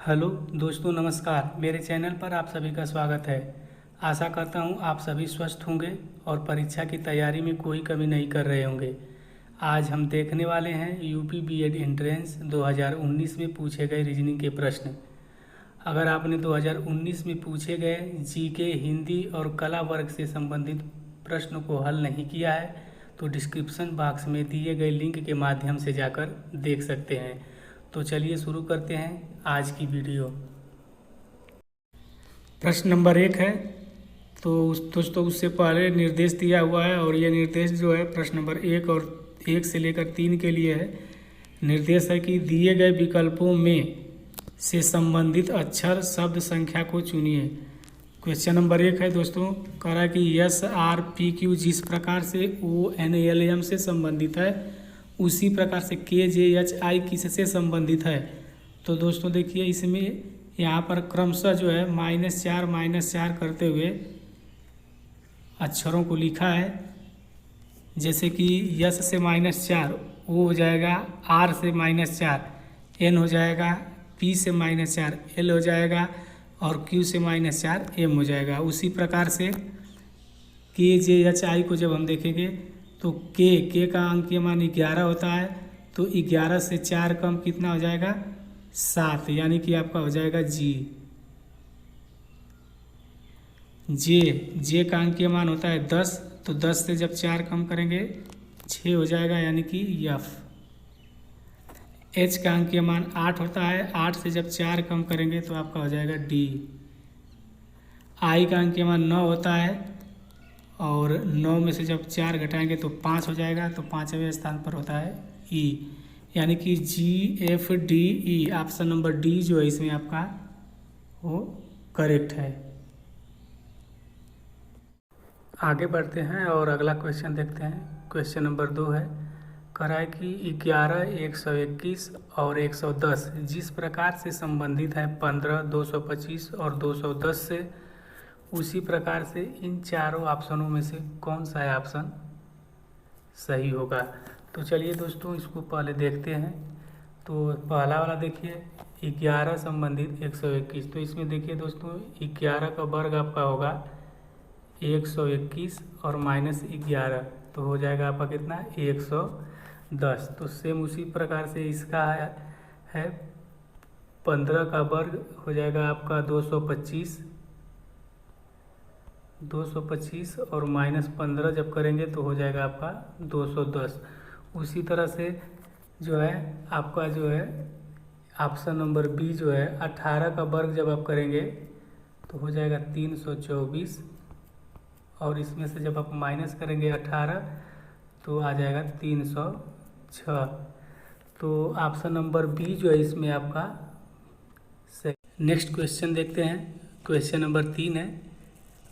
Hello दोस्तों, नमस्कार। मेरे चैनल पर आप सभी का स्वागत है। आशा करता हूँ आप सभी स्वस्थ होंगे और परीक्षा की तैयारी में कोई कमी नहीं कर रहे होंगे। आज हम देखने वाले हैं यूपी बीएड एंट्रेंस 2019 में पूछे गए रीजनिंग के प्रश्न। अगर आपने 2019 में पूछे गए जीके, हिंदी और कला वर्ग से संबंधित प्रश्न को हल नहीं किया है तो डिस्क्रिप्शन बॉक्स में दिए गए लिंक के माध्यम से जाकर देख सकते हैं। तो चलिए शुरू करते हैं आज की वीडियो। प्रश्न नंबर 1 है, तो दोस्तों उससे पहले निर्देश दिया हुआ है और ये निर्देश जो है प्रश्न नंबर 1 और 1 से लेकर 3 के लिए है। निर्देश है कि दिए गए विकल्पों में से संबंधित अक्षर शब्द संख्या को चुनिए। क्वेश्चन नंबर 1 है दोस्तों, कह रहा है कि एस आर पी क्यू जिस प्रकार से ओ एन एल एम से संबंधित है उसी प्रकार से के जे एच आई किससे संबंधित है। तो दोस्तों देखिए, इसमें यहाँ पर क्रमशः जो है -4 करते हुए अक्षरों को लिखा है। जैसे कि यस से -4 ओ हो जाएगा, आर से -4 एन हो जाएगा, पी से -4 एल हो जाएगा और क्यू से -4 एम हो जाएगा। उसी प्रकार से के जे एच आई को जब हम देखेंगे तो के का अंकीय मान 11 होता है, तो 11 से 4 कम कितना हो जाएगा 7, यानी कि आपका हो जाएगा जी। जे का अंकीय मान होता है 10, तो 10 से जब 4 कम करेंगे 6 हो जाएगा, यानी कि यफ। एच का अंकीय मान 8 होता है, 8 से जब 4 कम करेंगे तो आपका हो जाएगा डी। आई का अंकीय मान 9 होता है और 9 में से जब 4 घटाएंगे तो 5 हो जाएगा, तो 5वें स्थान पर होता है ई, यानी कि G F D E. Option number D जो है इसमें आपका वो करेक्ट है। आगे बढ़ते हैं और अगला क्वेश्चन देखते हैं। क्वेश्चन नंबर 2 है, कह रहा है कि 11, 121 और 110 जिस प्रकार से संबंधित है 15, 225 और 210 से, उसी प्रकार से इन चारों ऑप्शनों में से कौन सा ऑप्शन सही होगा। तो चलिए दोस्तों इसको पहले देखते हैं। तो पहला वाला देखिए, 11 संबंधित 121। तो इसमें देखिए दोस्तों 11 का वर्ग आपका होगा 121 और -11, तो हो जाएगा आपका कितना 110। तो सेम उसी प्रकार से इसका है 15 का वर्ग हो जाएगा आपका 225 और -15 जब करेंगे तो हो जाएगा आपका 210। उसी तरह से जो है आपका जो है ऑप्शन नंबर बी जो है 18 का वर्ग जब आप करेंगे तो हो जाएगा 324 और इसमें से जब आप माइनस करेंगे 18 तो आ जाएगा 306। तो ऑप्शन नंबर बी जो है इसमें आपका सही। नेक्स्ट क्वेश्चन देखते हैं। क्वेश्चन नंबर 3 है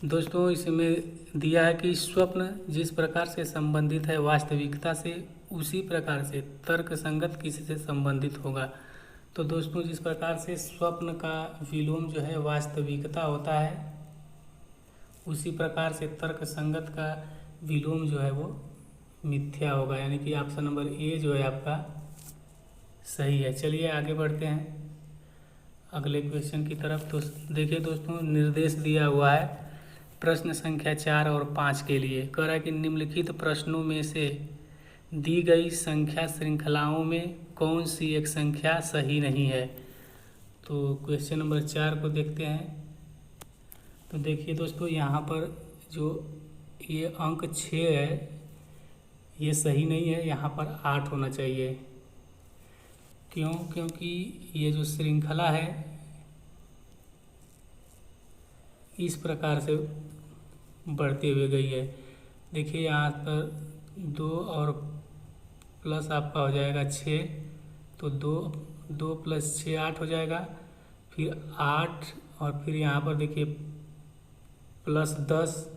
दोस्तों, इसमें दिया है कि स्वप्न जिस प्रकार से संबंधित है वास्तविकता से उसी प्रकार से तर्कसंगत किससे संबंधित होगा। तो दोस्तों जिस प्रकार से स्वप्न का विलोम जो है वास्तविकता होता है, उसी प्रकार से तर्कसंगत का विलोम जो है वो मिथ्या होगा, यानी कि ऑप्शन नंबर ए जो है आपका सही है। चलिए आगे बढ़ते हैं अगले क्वेश्चन की तरफ। तो देखिए दोस्तों, निर्देश दिया हुआ है प्रश्न संख्या 4 और 5 के लिए। कह रहा है कि निम्नलिखित प्रश्नों में से दी गई संख्या श्रृंखलाओं में कौन सी एक संख्या सही नहीं है। तो क्वेश्चन नंबर 4 को देखते हैं। तो देखिए दोस्तों, यहाँ पर जो ये अंक 6 है ये सही नहीं है, यहाँ पर 8 होना चाहिए। क्यों? क्योंकि ये जो श्रृंखला है इस प्रकार से बढ़ते हुए गई है। देखिए यहाँ पर 2 और प्लस आपका हो जाएगा 6, तो 2 + 6 8 हो जाएगा। फिर 8 और फिर यहाँ पर देखिए +10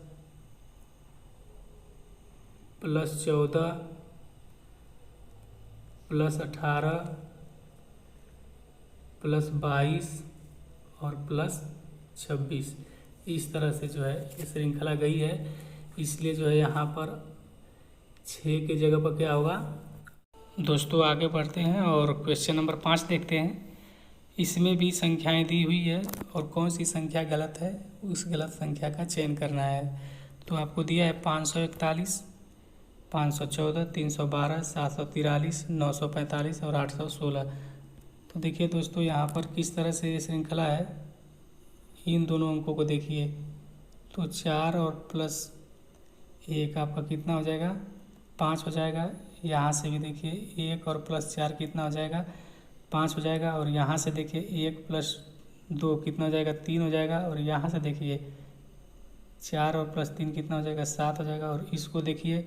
+14 +18 +22 और +26, इस तरह से जो है ये श्रृंखला गई है। इसलिए जो है यहाँ पर 6 की जगह पर क्या होगा। दोस्तों आगे बढ़ते हैं और क्वेश्चन नंबर 5 देखते हैं। इसमें भी संख्याएं दी हुई है और कौन सी संख्या गलत है उस गलत संख्या का चयन करना है। तो आपको दिया है 541, 514, 312, 743, 945 और 816। तो देखिए दोस्तों यहाँ पर किस तरह से ये श्रृंखला है, इन दोनों अंकों को देखिए। तो 4 और प्लस 1 आपका कितना हो जाएगा, 5 हो जाएगा। यहाँ से भी देखिए 1 और प्लस 4 कितना हो जाएगा, 5 हो जाएगा। और यहाँ से देखिए 1 प्लस 2 कितना हो जाएगा, 3 हो जाएगा। और यहाँ से देखिए 4 और प्लस 3 कितना हो जाएगा, 7 हो जाएगा। और इसको देखिए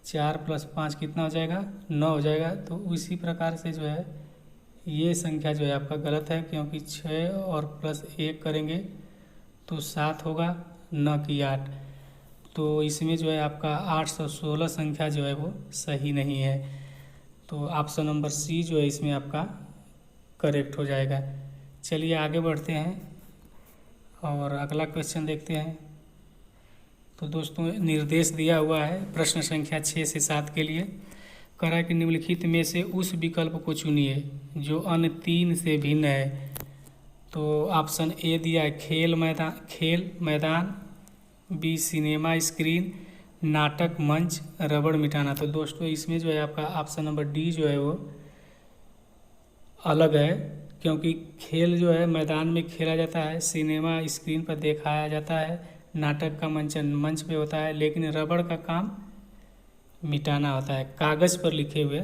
4 प्लस 5 कितना हो जाएगा, 9 हो जाएगा। तो उसी प्रकार से जो है ये संख्या जो है आपका गलत है, क्योंकि 6 और प्लस 1 करेंगे तो 7 होगा, न कि 8। तो इसमें जो है आपका 816 संख्या जो है वो सही नहीं है। तो ऑप्शन नंबर सी जो है इसमें आपका करेक्ट हो जाएगा। चलिए आगे बढ़ते हैं और अगला क्वेश्चन देखते हैं। तो दोस्तों निर्देश दिया हुआ है प्रश्न संख्या 6 से 7 के लिए। कह रहा है कि निम्नलिखित में से उस विकल्प को चुनिए जो अन्य 3 से भिन्न है। तो ऑप्शन ए दिया है खेल मैदान, बी सिनेमा स्क्रीन, नाटक मंच, रबड़ मिटाना। तो दोस्तों इसमें जो है आपका ऑप्शन नंबर डी जो है वो अलग है, क्योंकि खेल जो है मैदान में खेला जाता है, सिनेमा स्क्रीन पर दिखाया जाता है, नाटक का मंच पे होता है, लेकिन रबड़ का काम मिटाना होता है, कागज़ पर लिखे हुए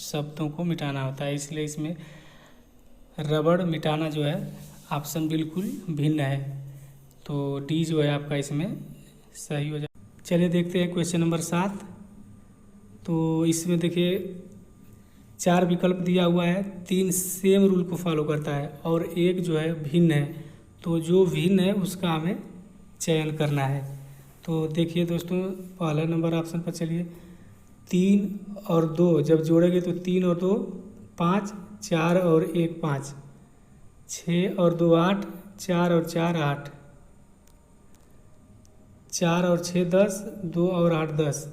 शब्दों को मिटाना होता है। इसलिए इसमें रबड़ मिटाना जो है ऑप्शन बिल्कुल भिन्न है। तो डी जो है आपका इसमें सही हो जाए। चलिए देखते हैं क्वेश्चन नंबर 7। तो इसमें देखिए 4 विकल्प दिया हुआ है, 3 सेम रूल को फॉलो करता है और एक जो है भिन्न है। तो जो भिन्न है उसका हमें चयन करना है। तो देखिए दोस्तों पहला नंबर ऑप्शन पर चलिए। 3 और 2 जब जोड़ेंगे तो 3 और 2 5, 4 और 1 5, 6 और 2 8, 4 और 4 8, 4 और 6 10, 2 और 8 10,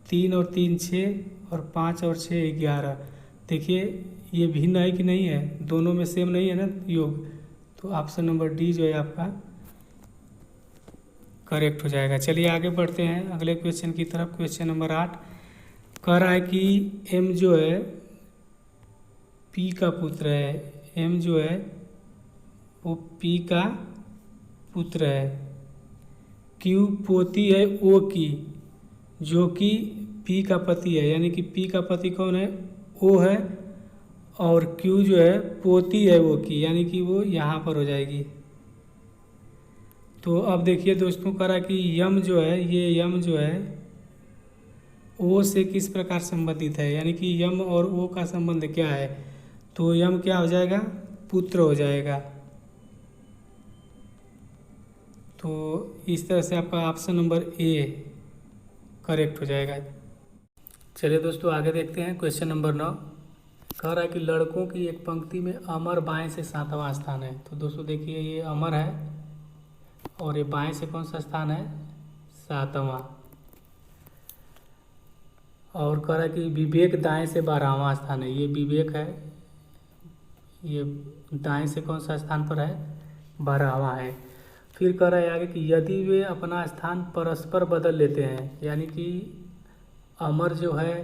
3 और 3 6 और 5 और 6 11। देखिए ये भिन्न है कि नहीं है, दोनों में सेम नहीं है ना योग। तो ऑप्शन नंबर डी जो है आपका करेक्ट हो जाएगा। चलिए आगे बढ़ते हैं अगले क्वेश्चन की तरफ। क्वेश्चन नंबर 8 कह रहा है कि एम जो है पी का पुत्र है। एम जो है वो पी का पुत्र है। क्यू पोती है ओ की, जो कि पी का पति है। यानी कि पी का पति कौन है, ओ है। और क्यू जो है पोती है वो की, यानी कि वो यहाँ पर हो जाएगी। तो अब देखिए दोस्तों कह रहा है कि यम जो है, ये यम जो है ओ से किस प्रकार संबंधित है, यानी कि यम और ओ का संबंध क्या है। तो यम क्या हो जाएगा, पुत्र हो जाएगा। तो इस तरह से आपका ऑप्शन नंबर ए करेक्ट हो जाएगा। चलिए दोस्तों आगे देखते हैं। क्वेश्चन नंबर 9 कह रहा है कि लड़कों की एक पंक्ति में अमर बाएं से 7वां स्थान है। तो दोस्तों देखिए ये अमर है और ये बाएं से कौन सा स्थान है, 7वां। और कह रहा है कि विवेक दाएं से 12वां स्थान है। ये विवेक है, ये दाएं से कौन सा स्थान पर है, 12वां है। फिर कह रहा है आगे कि यदि वे अपना स्थान परस्पर बदल लेते हैं, यानी कि अमर जो है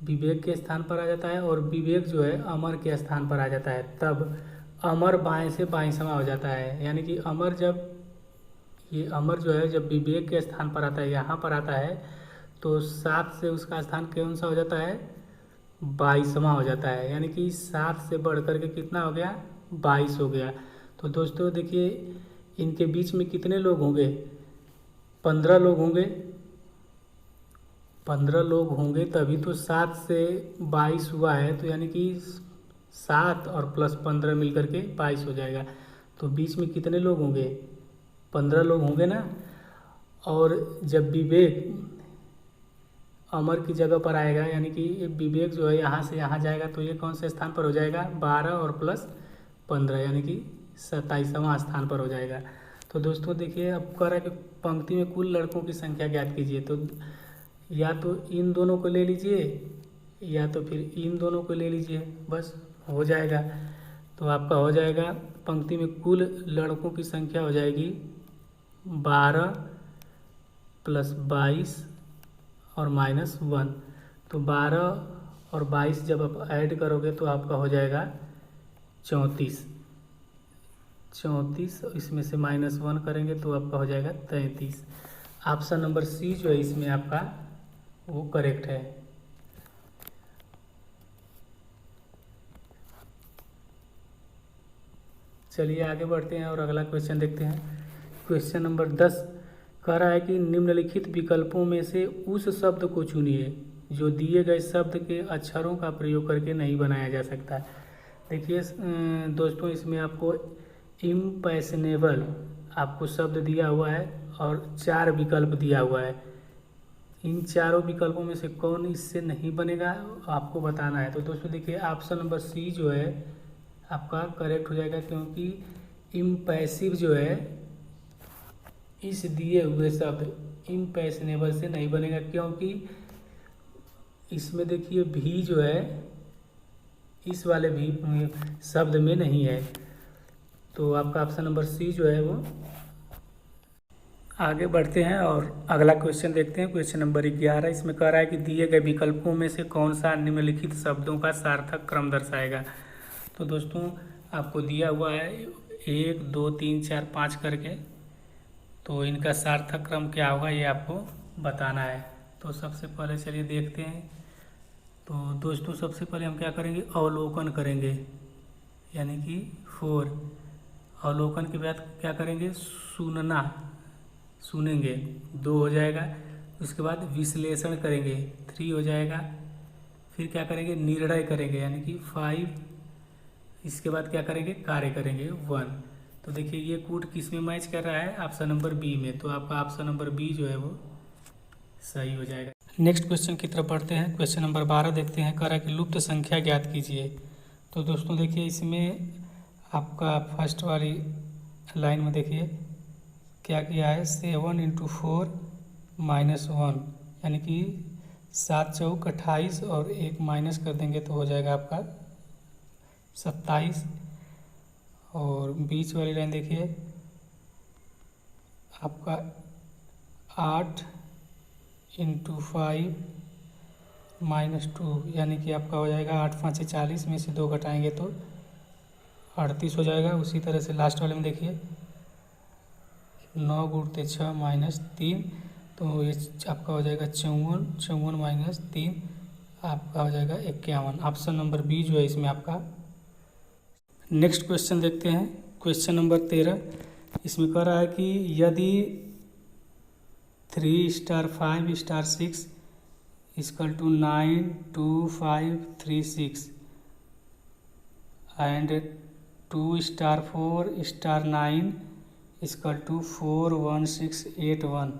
विवेक के स्थान पर आ जाता है और विवेक जो है अमर के स्थान पर आ जाता है, तब अमर बाएं से बाईसवां हो जाता है। यानी कि अमर जब ये अमर जो है जब विवेक के स्थान पर आता है, यहाँ पर आता है, तो 7 से उसका स्थान कौन सा हो जाता है, 22वां हो जाता है। यानी कि 7 से बढ़ कर के कितना हो गया, 22 हो गया। तो दोस्तों देखिए इनके बीच में कितने लोग होंगे, 15 लोग होंगे। 15 लोग होंगे तभी तो 7 से 22 हुआ है। तो यानी कि 7 और प्लस 15 मिलकर के 22 हो जाएगा। तो बीच में कितने लोग होंगे, 15 लोग होंगे ना। और जब विवेक अमर की जगह पर आएगा, यानी कि विवेक जो है यहाँ से यहाँ जाएगा, तो ये कौन से स्थान पर हो जाएगा, 12 और प्लस 15 यानी कि 27वां स्थान पर हो जाएगा। तो दोस्तों देखिए अब कह रहा है कि पंक्ति में कुल लड़कों की संख्या ज्ञात कीजिए। तो या तो इन दोनों को ले लीजिए या तो फिर इन दोनों को ले लीजिए, बस हो जाएगा। तो आपका हो जाएगा पंक्ति में कुल लड़कों की संख्या हो जाएगी 12 + 22 और -1। तो 12 और 22 जब आप ऐड करोगे तो आपका हो जाएगा 34। इसमें से -1 करेंगे तो आपका हो जाएगा 33। ऑप्शन नंबर सी जो है इसमें आपका वो करेक्ट है। चलिए आगे बढ़ते हैं और अगला क्वेश्चन देखते हैं। क्वेश्चन नंबर 10 कह रहा है कि निम्नलिखित विकल्पों में से उस शब्द को चुनिए जो दिए गए शब्द के अक्षरों का प्रयोग करके नहीं बनाया जा सकता। देखिए दोस्तों, इसमें आपको इम्पैशनेबल आपको शब्द दिया हुआ है और 4 विकल्प दिया हुआ है। इन चारों विकल्पों में से कौन इससे नहीं बनेगा आपको बताना है। तो दोस्तों देखिए, ऑप्शन नंबर सी जो है आपका करेक्ट हो जाएगा, क्योंकि इम्पैसिव जो है इस दिए हुए शब्द इम्पैशनेबल से नहीं बनेगा, क्योंकि इसमें देखिए भी जो है इस वाले भी शब्द में नहीं है। तो आपका ऑप्शन नंबर सी जो है वो। आगे बढ़ते हैं और अगला क्वेश्चन देखते हैं। क्वेश्चन नंबर 11 इसमें कह रहा है कि दिए गए विकल्पों में से कौन सा निम्नलिखित शब्दों का सार्थक क्रम दर्शाएगा। तो दोस्तों आपको दिया हुआ है 1 2 3 4 5 करके, तो इनका सार्थक क्रम क्या होगा ये आपको बताना है। तो सबसे पहले चलिए देखते हैं। तो दोस्तों सबसे पहले हम क्या करेंगे, अवलोकन करेंगे, यानी कि 4। अवलोकन के बाद क्या करेंगे, सुनेंगे 2 हो जाएगा। उसके बाद विश्लेषण करेंगे 3 हो जाएगा। फिर क्या करेंगे, निर्णय करेंगे यानी कि 5। इसके बाद क्या करेंगे, कार्य करेंगे 1। तो देखिए ये कूट किस में मैच कर रहा है, ऑप्शन नंबर बी में। तो आपका ऑप्शन नंबर बी जो है वो सही हो जाएगा। नेक्स्ट क्वेश्चन की तरफ बढ़ते हैं। क्वेश्चन नंबर 12 देखते हैं। कह रहा है कि लुप्त संख्या ज्ञात कीजिए। तो दोस्तों देखिए इसमें आपका फर्स्ट वाली लाइन में देखिए क्या किया है, 7 × 4 - 1, यानी कि 7 चौक 28 और 1 माइनस कर देंगे तो हो जाएगा आपका 27। और बीच वाली लाइन देखिए आपका 8 × 5 - 2, यानी कि आपका हो जाएगा 8 × 5 = 40, में से 2 घटाएंगे तो 38 हो जाएगा। उसी तरह से लास्ट वाले में देखिए 9 × 6 - 3, तो ये आपका हो जाएगा 54 - 3 आपका हो जाएगा 51। ऑप्शन नंबर बी जो है इसमें आपका। नेक्स्ट क्वेश्चन देखते हैं। क्वेश्चन नंबर 13 इसमें कह रहा है कि यदि 3 * 5 * 6 = 9 2 5 3 6 and 2 * 4 * 9 = 4 1 6 8 1,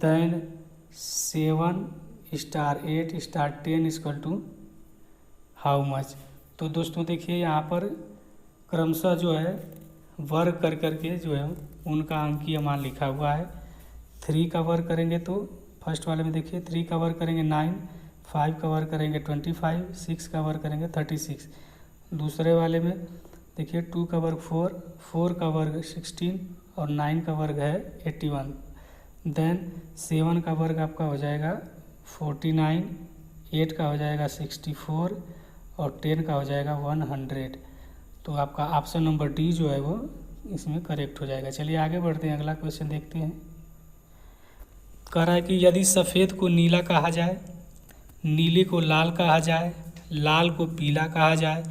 then 7 * 8 * 10 = हाउ मच। तो दोस्तों देखिए यहाँ पर क्रमशः जो है वर्ग कर करके जो है उनका अंकीय मान लिखा हुआ है। 3 का वर्ग करेंगे तो फर्स्ट वाले में देखिए 3 का वर्ग करेंगे 9, 5 का वर्ग करेंगे 25, 6 का वर्ग करेंगे 36। दूसरे वाले में देखिए 2 का वर्ग 4, 4 का वर्ग 16 और 9 का वर्ग है 81। देन 7 का वर्ग आपका हो जाएगा 49, 8 का हो जाएगा 64 और 10 का हो जाएगा 100। तो आपका ऑप्शन नंबर डी जो है वो इसमें करेक्ट हो जाएगा। चलिए आगे बढ़ते हैं, अगला क्वेश्चन देखते हैं। कह रहा है कि यदि सफ़ेद को नीला कहा जाए, नीले को लाल कहा जाए, लाल को पीला कहा जाए,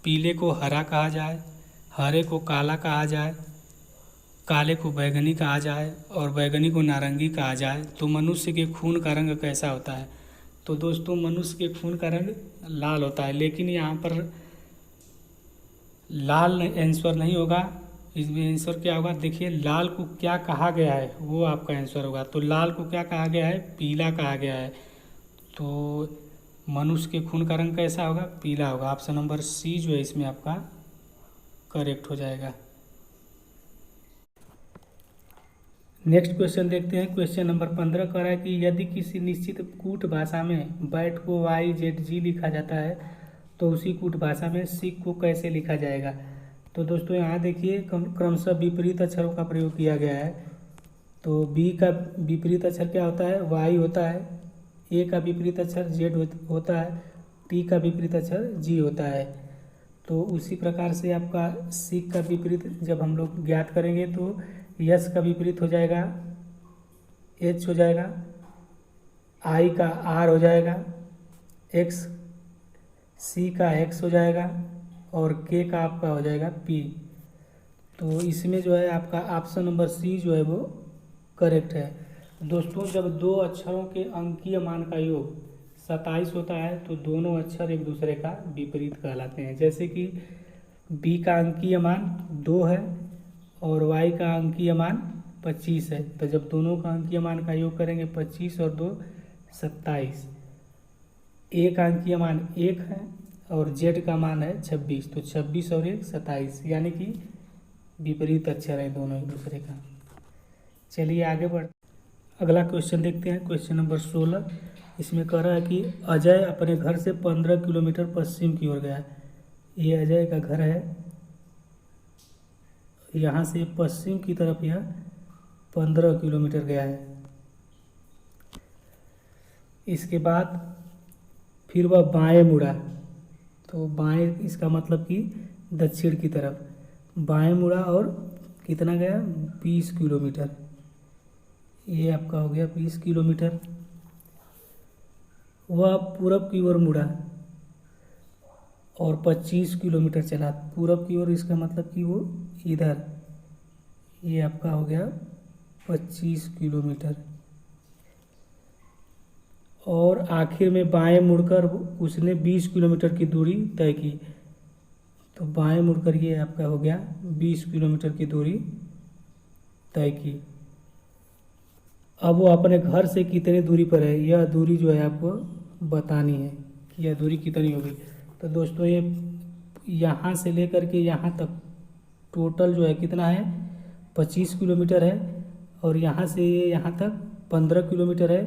पीले को हरा कहा जाए, हरे को काला कहा जाए, काले को बैगनी कहा जाए और बैगनी को नारंगी कहा जाए, तो मनुष्य के खून का रंग कैसा होता है। तो दोस्तों मनुष्य के खून का रंग लाल होता है, लेकिन यहाँ पर लाल आंसर नहीं होगा। इसमें आंसर क्या होगा, देखिए लाल को क्या कहा गया है वो आपका आंसर होगा। तो लाल को क्या कहा गया है, पीला कहा गया है। तो मनुष्य के खून का रंग कैसा होगा, पीला होगा। ऑप्शन नंबर सी जो है इसमें आपका करेक्ट हो जाएगा। नेक्स्ट क्वेश्चन देखते हैं। क्वेश्चन नंबर 15 कह रहा है कि यदि किसी निश्चित कूट भाषा में बैट को YZG लिखा जाता है तो उसी कूट भाषा में सिक को कैसे लिखा जाएगा। तो दोस्तों यहाँ देखिए क्रमशः विपरीत अक्षरों का प्रयोग किया गया है। तो बी का विपरीत अक्षर क्या होता है, वाई होता है। ए का विपरीत अक्षर जेड होता है। टी का विपरीत अक्षर जी होता है। तो उसी प्रकार से आपका सिक का विपरीत जब हम लोग ज्ञात करेंगे तो यस का विपरीत हो जाएगा एच हो जाएगा, आई का आर हो जाएगा, एक्स सी का एक्स हो जाएगा और के का आपका हो जाएगा पी। तो इसमें जो है आपका ऑप्शन नंबर सी जो है वो करेक्ट है। दोस्तों जब दो अक्षरों के अंकीय मान का योग 27 होता है तो दोनों अक्षर एक दूसरे का विपरीत कहलाते हैं। जैसे कि बी का अंकीय मान 2 है और वाई का अंकीय मान 25 है। तो जब दोनों का अंकीय मान का योग करेंगे 25 और 2 27। ए का अंकीय मान 1 है और जेड का मान है 26। तो 26 और 1 27, यानी कि विपरीत अक्षर है दोनों एक दूसरे का। चलिए आगे बढ़ अगला क्वेश्चन देखते हैं। क्वेश्चन नंबर 16 इसमें कह रहा है कि अजय अपने घर से 15 किलोमीटर पश्चिम की ओर गया। ये अजय का घर है, यहाँ से पश्चिम की तरफ यह 15 किलोमीटर गया है। इसके बाद फिर वह बाएं मुड़ा। तो बाएं इसका मतलब कि दक्षिण की तरफ बाएं मुड़ा और कितना गया 20 किलोमीटर। ये आपका हो गया 20 किलोमीटर। वह पूरब की ओर मुड़ा और 25 किलोमीटर चला। पूरब की ओर इसका मतलब कि वो इधर, ये आपका हो गया 25 किलोमीटर। और आखिर में बाएं मुड़कर उसने 20 किलोमीटर की दूरी तय की। तो बाएं मुड़कर ये आपका हो गया 20 किलोमीटर की दूरी तय की। अब वो अपने घर से कितनी दूरी पर है, यह दूरी जो है आपको बतानी है कि यह दूरी कितनी होगी। तो दोस्तों ये यहाँ से लेकर के यहाँ तक टोटल जो है कितना है 25 किलोमीटर है और यहाँ से ये यहाँ तक 15 किलोमीटर है।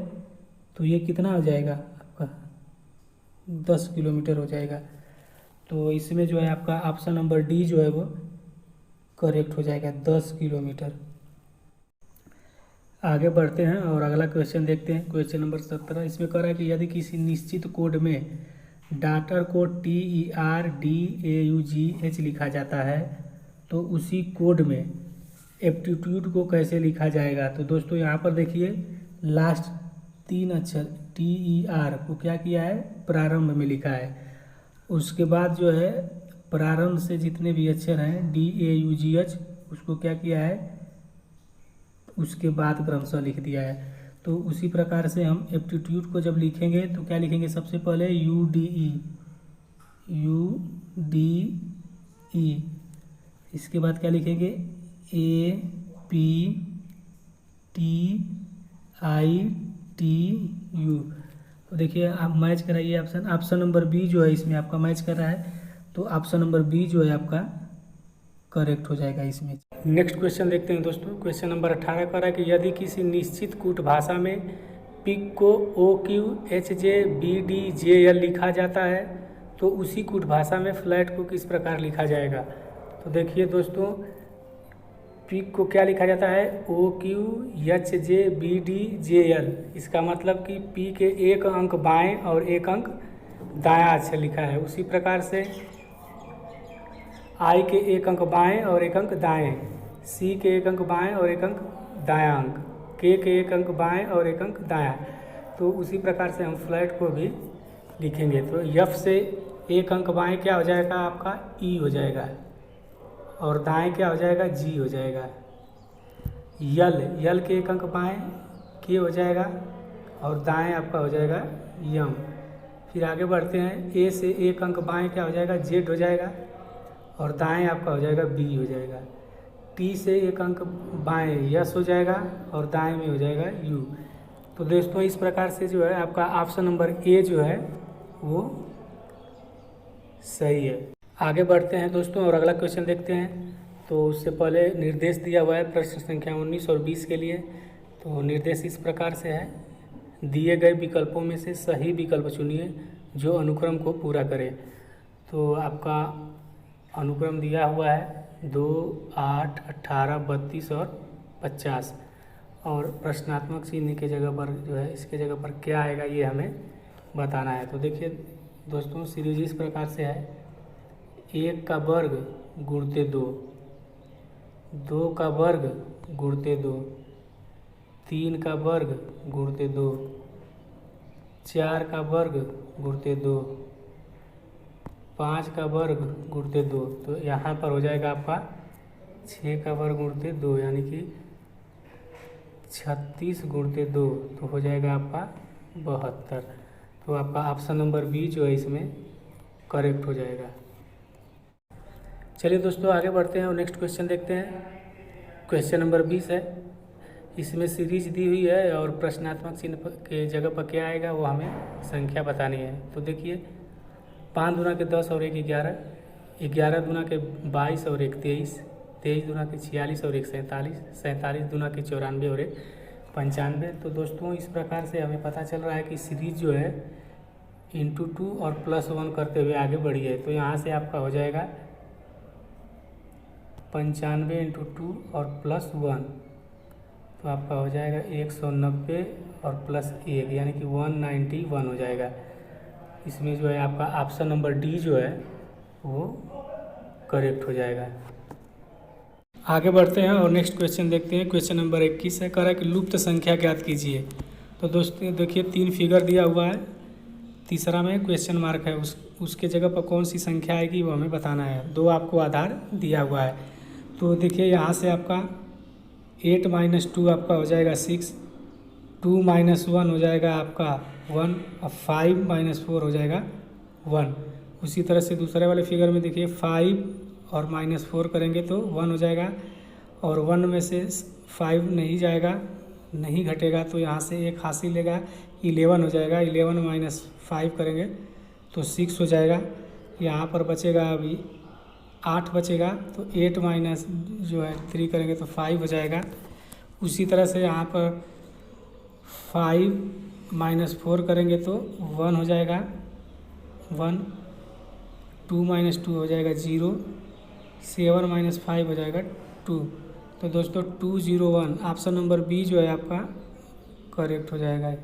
तो ये कितना हो जाएगा आपका 10 किलोमीटर हो जाएगा। तो इसमें जो है आपका ऑप्शन नंबर डी जो है वो करेक्ट हो जाएगा 10 किलोमीटर। आगे बढ़ते हैं और अगला क्वेश्चन देखते हैं। क्वेश्चन नंबर 17 इसमें कह रहा है कि यदि किसी निश्चित कोड में डाटा को TERDAUGH लिखा जाता है तो उसी कोड में एप्टीट्यूड को कैसे लिखा जाएगा। तो दोस्तों यहाँ पर देखिए लास्ट 3 अक्षर TER को क्या किया है प्रारंभ में लिखा है। उसके बाद जो है प्रारंभ से जितने भी अक्षर हैं DAUGH उसको क्या किया है उसके बाद क्रमशः लिख दिया है। तो उसी प्रकार से हम एप्टीट्यूड को जब लिखेंगे तो क्या लिखेंगे सबसे पहले UDE। इसके बाद क्या लिखेंगे APTITU। तो देखिए आप मैच कराइए ऑप्शन नंबर बी जो है इसमें आपका मैच कर रहा है। तो ऑप्शन नंबर बी जो है आपका करेक्ट हो जाएगा इसमें। नेक्स्ट क्वेश्चन देखते हैं दोस्तों। क्वेश्चन नंबर 18 कर रहा है कि यदि किसी निश्चित कूट भाषा में पिक को OQHJBDJL लिखा जाता है तो उसी कूट भाषा में फ्लैट को किस प्रकार लिखा जाएगा। तो देखिए दोस्तों पिक को क्या लिखा जाता है OQHJBDJL। इसका मतलब कि पी के एक अंक बाएं और एक अंक दायां अक्षर लिखा है। उसी प्रकार से आई के एक अंक बाएं और एक अंक दाएं, सी के एक अंक बाएं और एक अंक दायां अंक, के एक अंक बाएं और एक अंक दायां। तो उसी प्रकार से हम फ्लैट को भी लिखेंगे। तो एफ से एक अंक बाएं क्या हो जाएगा आपका ई हो जाएगा और दाएं क्या हो जाएगा जी हो जाएगा। यल के एक अंक बाएं के हो जाएगा और दाएं आपका हो जाएगा यम। फिर आगे बढ़ते हैं ए से एक अंक बाएं क्या हो जाएगा जेड हो जाएगा और दाएं आपका हो जाएगा बी हो जाएगा। टी से एक अंक बाएं यस हो जाएगा और दाएं में हो जाएगा यू। तो दोस्तों इस प्रकार से जो है आपका ऑप्शन नंबर ए जो है वो सही है। आगे बढ़ते हैं दोस्तों और अगला क्वेश्चन देखते हैं। तो उससे पहले निर्देश दिया हुआ है प्रश्न संख्या 19 और 20 के लिए। तो निर्देश इस प्रकार से है, दिए गए विकल्पों में से सही विकल्प चुनिए जो अनुक्रम को पूरा करे। तो आपका अनुक्रम दिया हुआ है 2, 8, 18, 32 और 50। और प्रश्नात्मक चिन्ह की जगह पर जो है इसके जगह पर क्या आएगा ये हमें बताना है। तो देखिए दोस्तों सीरीज इस प्रकार से है, 1 का वर्ग गुणते 2, 2 का वर्ग गुणते 2, 3 का वर्ग गुणते 2, 4 का वर्ग गुणते 2, 5 का वर्ग गुणते 2। तो यहाँ पर हो जाएगा आपका 6 का वर्ग गुणते 2 यानी कि 36 गुणते 2, तो हो जाएगा आपका 72। तो आपका ऑप्शन नंबर बी जो है इसमें करेक्ट हो जाएगा। चलिए दोस्तों आगे बढ़ते हैं और नेक्स्ट क्वेश्चन देखते हैं। क्वेश्चन नंबर 20 है, इसमें सीरीज दी हुई है और प्रश्नात्मक चिन्ह के जगह पर क्या आएगा वो हमें संख्या बतानी है। तो देखिए 5 दूना के 10 और 1 11, 11 दूना के 22 और 1 23, 23 दूना के 46 और 1 47, 47 दूना के 94 और 1 95। तो दोस्तों इस प्रकार से हमें पता चल रहा है कि सीरीज जो है इंटू 2 और +1 करते हुए आगे बढ़ी है। तो यहाँ से आपका हो जाएगा 95 इंटू 2 और +1, तो आपका हो जाएगा 190 और +1 यानी कि 191 हो जाएगा। इसमें जो है आपका ऑप्शन नंबर डी जो है वो करेक्ट हो जाएगा। आगे बढ़ते हैं और नेक्स्ट क्वेश्चन देखते हैं। क्वेश्चन नंबर 21 है, कह रहा है कि लुप्त संख्या ज्ञात कीजिए। तो दोस्तों देखिए 3 फिगर दिया हुआ है, तीसरा में क्वेश्चन मार्क है, उसके जगह पर कौन सी संख्या आएगी वो हमें बताना है। 2 आपको आधार दिया हुआ है। तो देखिए यहाँ से आपका 8 - 2 आपका हो जाएगा 6, 2 - 1 हो जाएगा आपका 1 और 5 - 4 हो जाएगा 1। उसी तरह से दूसरे वाले फिगर में देखिए 5 और -4 करेंगे तो 1 हो जाएगा, और 1 में से 5 नहीं जाएगा, नहीं घटेगा, तो यहाँ से 1 हासिल लेगा 11 हो जाएगा। 11 - 5 करेंगे तो 6 हो जाएगा। यहाँ पर बचेगा अभी 8 बचेगा, तो 8 जो है 3 करेंगे तो 5 हो जाएगा। उसी तरह से यहाँ पर 5 - 4 करेंगे तो 1 हो जाएगा 1, 2 - 2 हो जाएगा 0, 7 - 5 हो जाएगा 2। तो दोस्तों 201 ऑप्शन नंबर बी जो है आपका करेक्ट हो जाएगा।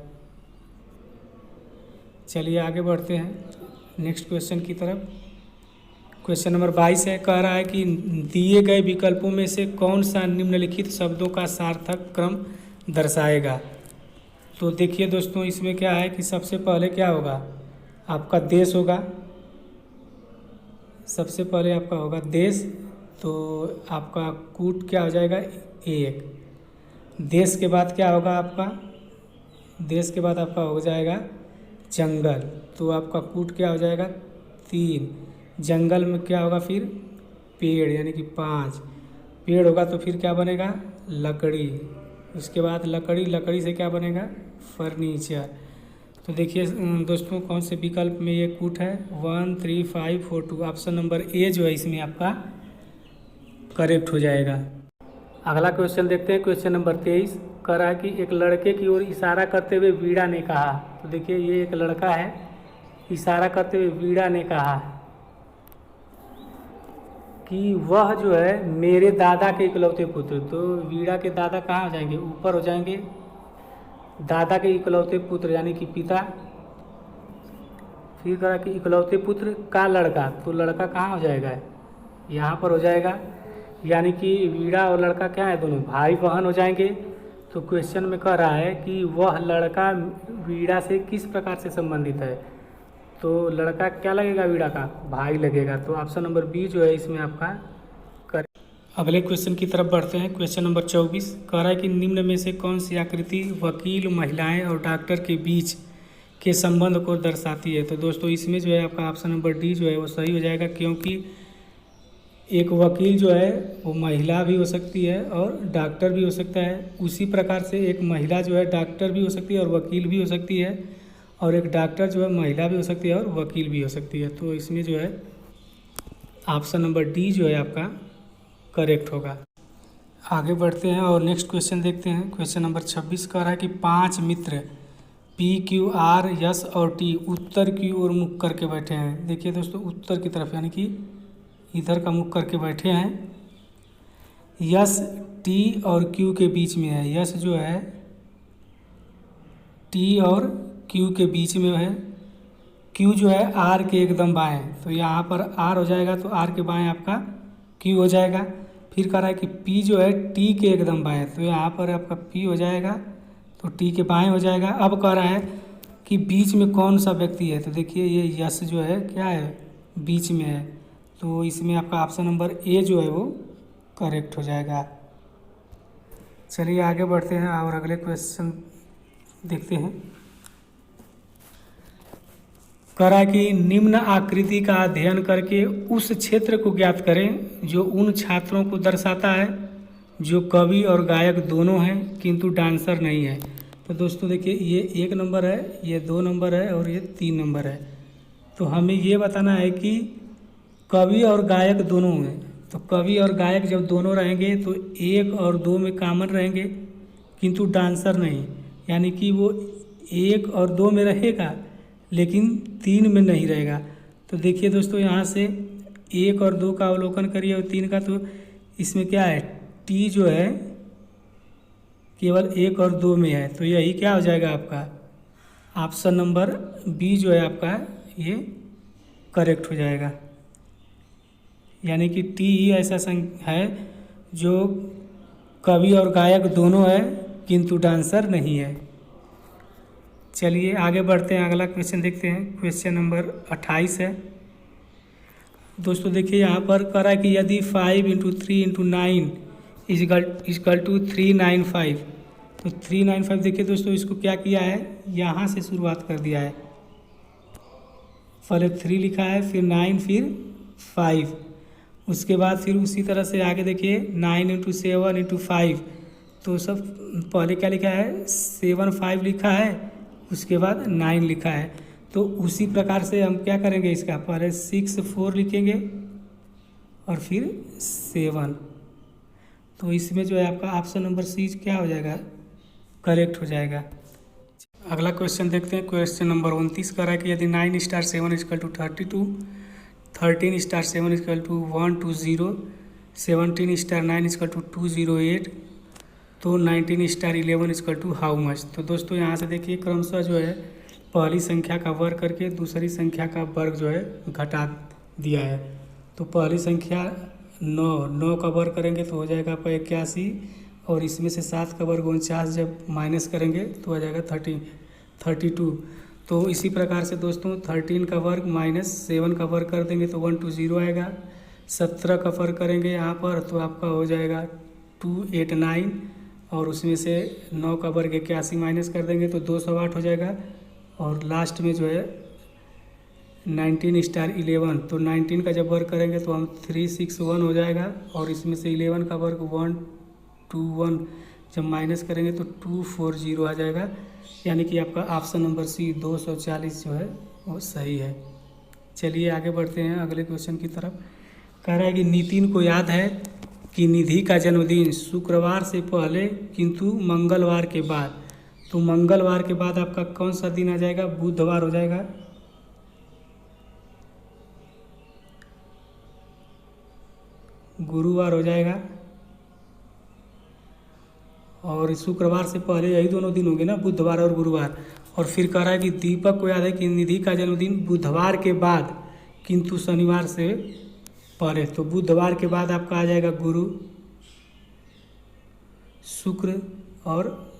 चलिए आगे बढ़ते हैं नेक्स्ट क्वेश्चन की तरफ। क्वेश्चन नंबर 22 है, कह रहा है कि दिए गए विकल्पों में से कौन सा निम्नलिखित शब्दों का सार्थक क्रम दर्शाएगा। तो देखिए दोस्तों इसमें क्या है कि सबसे पहले क्या होगा, आपका देश होगा, सबसे पहले आपका होगा देश, तो आपका कूट क्या हो जाएगा 1। देश के बाद क्या होगा आपका, देश के बाद आपका हो जाएगा जंगल, तो आपका कूट क्या हो जाएगा 3। जंगल में क्या होगा फिर पेड़ यानी कि 5, पेड़ होगा तो फिर क्या बनेगा लकड़ी, उसके बाद लकड़ी से क्या बनेगा फर्नीचर। तो देखिए दोस्तों कौन से विकल्प में ये कूट है 1, 3, 5, 4, 2, ऑप्शन नंबर ए जो है इसमें आपका करेक्ट हो जाएगा। अगला क्वेश्चन देखते हैं। क्वेश्चन नंबर 23 कह रहा है कि एक लड़के की ओर इशारा करते हुए वीणा ने कहा। तो देखिए ये एक लड़का है, इशारा करते हुए वीणा ने कहा कि वह जो है मेरे दादा के इकलौते पुत्र। तो वीणा के दादा कहाँ हो जाएंगे, ऊपर हो जाएंगे, दादा के इकलौते पुत्र यानी कि पिता। फिर कहा कि इकलौते पुत्र का लड़का, तो लड़का कहाँ हो जाएगा यहाँ पर हो जाएगा, यानी कि वीणा और लड़का क्या है दोनों भाई बहन हो जाएंगे। तो क्वेश्चन में कह रहा है कि वह लड़का वीणा से किस प्रकार से संबंधित है। तो लड़का क्या लगेगा वीणा का भाई लगेगा। तो ऑप्शन नंबर बी जो है इसमें आपका कर। अगले क्वेश्चन की तरफ बढ़ते हैं। क्वेश्चन नंबर 24 कह रहा है कि निम्न में से कौन सी आकृति वकील, महिलाएं और डॉक्टर के बीच के संबंध को दर्शाती है। तो दोस्तों इसमें जो है आपका ऑप्शन नंबर डी जो है वो सही हो जाएगा, क्योंकि एक वकील जो है वो महिला भी हो सकती है और डॉक्टर भी हो सकता है। उसी प्रकार से एक महिला जो है डॉक्टर भी हो सकती है और वकील भी हो सकती है, और एक डॉक्टर जो है महिला भी हो सकती है और वकील भी हो सकती है। तो इसमें जो है ऑप्शन नंबर डी जो है आपका करेक्ट होगा। आगे बढ़ते हैं और नेक्स्ट क्वेश्चन देखते हैं। क्वेश्चन नंबर 26 कह रहा है कि 5 मित्र PQR S और T उत्तर की ओर मुख करके बैठे हैं। देखिए दोस्तों, उत्तर की तरफ यानी कि इधर का मुख करके बैठे हैं। यस T और Q के बीच में है। यस जो है T और Q के बीच में है। Q जो है R के एकदम बाएं, तो यहाँ पर R हो जाएगा, तो R के बाएं आपका Q हो जाएगा। फिर कह रहा है कि P जो है T के एकदम बाएं, तो यहाँ पर आपका P हो जाएगा, तो T के बाएं हो जाएगा। अब कह रहा है कि बीच में कौन सा व्यक्ति है, तो देखिए ये यस जो है क्या है, बीच में है, तो इसमें आपका ऑप्शन नंबर ए जो है वो करेक्ट हो जाएगा। चलिए आगे बढ़ते हैं और अगले क्वेश्चन देखते हैं। कह रहा है कि निम्न आकृति का अध्ययन करके उस क्षेत्र को ज्ञात करें जो उन छात्रों को दर्शाता है जो कवि और गायक दोनों हैं किंतु डांसर नहीं है। तो दोस्तों देखिए, ये 1 नंबर है, ये 2 नंबर है और ये 3 नंबर है। तो हमें ये बताना है कि कवि और गायक दोनों हैं। तो कवि और गायक जब दोनों रहेंगे तो 1 और 2 में कॉमन रहेंगे किंतु डांसर नहीं, यानी कि वो 1 और 2 में रहेगा लेकिन 3 में नहीं रहेगा। तो देखिए दोस्तों, यहाँ से 1 और 2 का अवलोकन करिए और 3 का, तो इसमें क्या है, टी जो है केवल 1 और 2 में है, तो यही क्या हो जाएगा आपका ऑप्शन नंबर बी जो है आपका ये करेक्ट हो जाएगा। यानी कि टी ही ऐसा है जो कवि और गायक दोनों है किंतु डांसर नहीं है। चलिए आगे बढ़ते हैं, अगला क्वेश्चन देखते हैं। क्वेश्चन नंबर 28 है। दोस्तों देखिए, यहाँ पर कह रहा है कि यदि 5 × 3 × 9 इजकल टू 395, तो 395 देखिए दोस्तों, इसको क्या किया है, यहाँ से शुरुआत कर दिया है। पहले 3 लिखा है, फिर 9, फिर 5, उसके बाद फिर उसी तरह से आगे देखिए 9 × 7 × 5, तो सब पहले क्या लिखा है, 7 5 लिखा है, उसके बाद 9 लिखा है। तो उसी प्रकार से हम क्या करेंगे, इसका पहले 6 4 लिखेंगे और फिर 7, तो इसमें जो है आपका ऑप्शन नंबर सी क्या हो जाएगा, करेक्ट हो जाएगा। अगला क्वेश्चन देखते हैं। क्वेश्चन नंबर 29 कर रहा है कि यदि 9 * 7 = 32, 13 * 7 = 120, 17 * 9 = 208, तो 19 * 11 = हाउ मच। तो दोस्तों यहाँ से देखिए क्रमशः जो है पहली संख्या का वर्ग करके दूसरी संख्या का वर्ग जो है घटा दिया है। तो पहली संख्या 9 का वर्ग करेंगे तो हो जाएगा आपका 81, और इसमें से 7 का वर्ग 49 जब माइनस करेंगे तो आ जाएगा 32। तो इसी प्रकार से दोस्तों 13 का वर्ग माइनस 7 का वर्ग कर देंगे तो 120 आएगा। 17 का वर्ग करेंगे यहाँ पर तो आपका हो जाएगा 289, और उसमें से 9 का वर्ग 81 माइनस कर देंगे तो 208 हो जाएगा। और लास्ट में जो है 19 * 11, तो 19 का जब वर्ग करेंगे तो हम 361 हो जाएगा, और इसमें से 11 का वर्ग 121 जब माइनस करेंगे तो 240 आ जाएगा। यानी कि आपका ऑप्शन नंबर सी 240 जो है वो सही है। चलिए आगे बढ़ते हैं अगले क्वेश्चन की तरफ। कह रहा है कि नितिन को याद है कि निधि का जन्मदिन शुक्रवार से पहले किंतु मंगलवार के बाद, तो मंगलवार के बाद आपका कौन सा दिन आ जाएगा, बुधवार हो जाएगा। गुरुवार हो जाएगा, और शुक्रवार से पहले यही दोनों दिन होंगे ना, बुधवार और गुरुवार। और फिर कह रहा है कि दीपक को याद है कि निधि का जन्मदिन बुधवार के बाद किंतु शनिवार से पहले, तो बुधवार के बाद आपका आ जाएगा गुरु, शुक्र और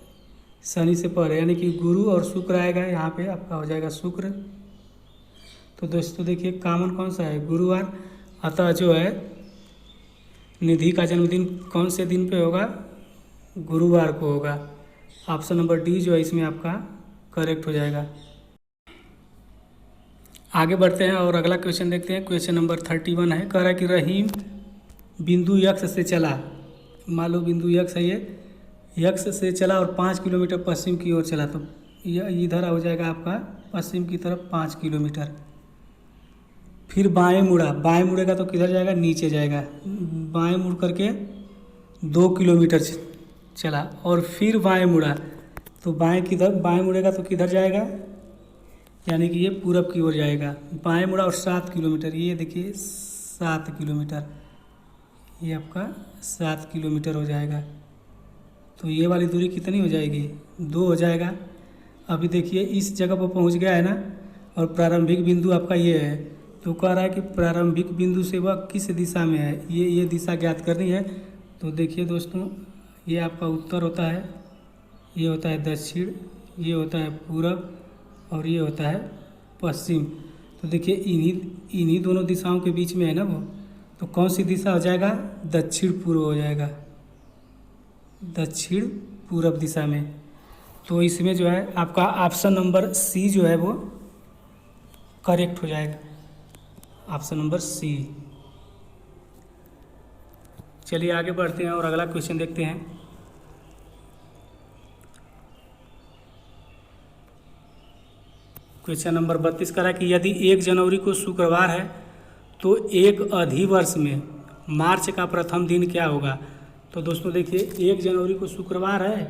शनि से पहले, यानी कि गुरु और शुक्र आएगा, यहाँ पे आपका हो जाएगा शुक्र। तो दोस्तों देखिए कॉमन कौन सा है, गुरुवार। अतः जो है निधि का जन्मदिन कौन से दिन पे होगा, गुरुवार को होगा। ऑप्शन नंबर डी जो है इसमें आपका करेक्ट हो जाएगा। आगे बढ़ते हैं और अगला क्वेश्चन देखते हैं। क्वेश्चन नंबर 31 है। कह रहा है कि रहीम बिंदु यक्ष से चला, मान लो बिंदु यक्ष है, ये यक्ष से चला और 5 किलोमीटर पश्चिम की ओर चला, तो यह इधर हो जाएगा आपका पश्चिम की तरफ 5 किलोमीटर। फिर बाएं मुड़ा, बाएं मुड़ेगा तो किधर जाएगा, नीचे जाएगा। बाएं मुड़ करके 2 किलोमीटर चला और फिर बाएं मुड़ा, तो बाएं मुड़ेगा तो किधर जाएगा, यानी कि ये पूरब की ओर जाएगा। बाएं मुड़ा और 7 किलोमीटर, ये देखिए 7 किलोमीटर, ये आपका 7 किलोमीटर हो जाएगा। तो ये वाली दूरी कितनी हो जाएगी, 2 हो जाएगा। अभी देखिए इस जगह पर पहुंच गया है ना, और प्रारंभिक बिंदु आपका ये है। तो कह रहा है कि प्रारंभिक बिंदु से वह किस दिशा में है, ये दिशा ज्ञात करनी है। तो देखिए दोस्तों, ये आपका उत्तर होता है, ये होता है दक्षिण, ये होता है पूरब, और ये होता है पश्चिम। तो देखिए इन्हीं दोनों दिशाओं के बीच में है ना वो, तो कौन सी दिशा हो जाएगा, दक्षिण पूर्व हो जाएगा, दक्षिण पूरब दिशा में। तो इसमें जो है आपका ऑप्शन नंबर सी जो है वो करेक्ट हो जाएगा, ऑप्शन नंबर सी। चलिए आगे बढ़ते हैं और अगला क्वेश्चन देखते हैं। क्वेश्चन नंबर 32 करा कि यदि 1 जनवरी को शुक्रवार है तो एक अधिवर्ष में मार्च का प्रथम दिन क्या होगा। तो दोस्तों देखिए 1 जनवरी को शुक्रवार है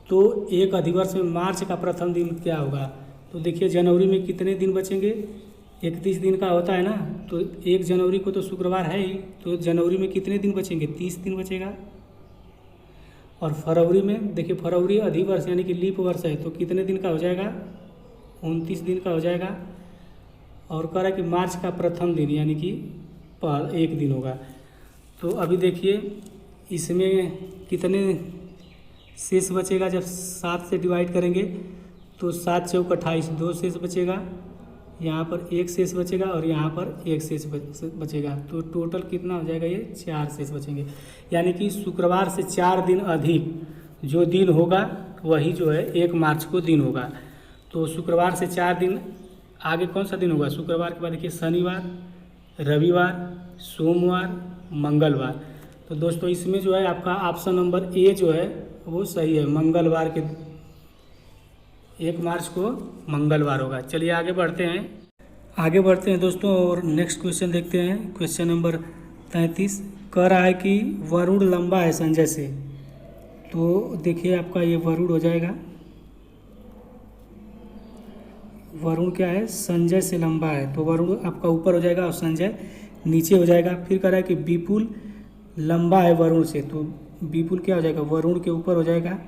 तो एक अधिवर्ष में मार्च का प्रथम दिन क्या होगा। तो देखिए जनवरी में कितने दिन बचेंगे, 31 दिन का होता है ना, तो 1 जनवरी को तो शुक्रवार है ही, तो जनवरी में कितने दिन बचेंगे, 30 दिन बचेगा। और फरवरी में देखिए, फरवरी अधिवर्ष यानी कि लीप वर्ष है, तो कितने दिन का हो जाएगा, 29 दिन का हो जाएगा। और कह रहा है कि मार्च का प्रथम दिन यानी कि 1 दिन होगा। तो अभी देखिए इसमें कितने शेष बचेगा, जब 7 से डिवाइड करेंगे तो 7 चौक 28, 2 शेष बचेगा, यहाँ पर 1 शेष बचेगा और यहाँ पर 1 शेष बचेगा। तो टोटल कितना हो जाएगा, ये 4 शेष बचेंगे। यानी कि शुक्रवार से 4 दिन अधिक जो दिन होगा वही जो है 1 मार्च को दिन होगा। तो शुक्रवार से 4 दिन आगे कौन सा दिन होगा, शुक्रवार के बाद देखिए शनिवार, रविवार, सोमवार, मंगलवार। तो दोस्तों इसमें जो है आपका ऑप्शन नंबर ए जो है वो सही है, मंगलवार के 1 मार्च को मंगलवार होगा। चलिए आगे बढ़ते हैं दोस्तों और नेक्स्ट क्वेश्चन देखते हैं। क्वेश्चन नंबर 33 कह रहा है कि वरुण लंबा है संजय से। तो देखिए आपका ये वरुण हो जाएगा, वरुण क्या है, संजय से लंबा है, तो वरुण आपका ऊपर हो जाएगा और संजय नीचे हो जाएगा। फिर कह रहा है कि विपुल लंबा है वरुण से, तो विपुल क्या हो जाएगा, वरुण के ऊपर हो जाएगा,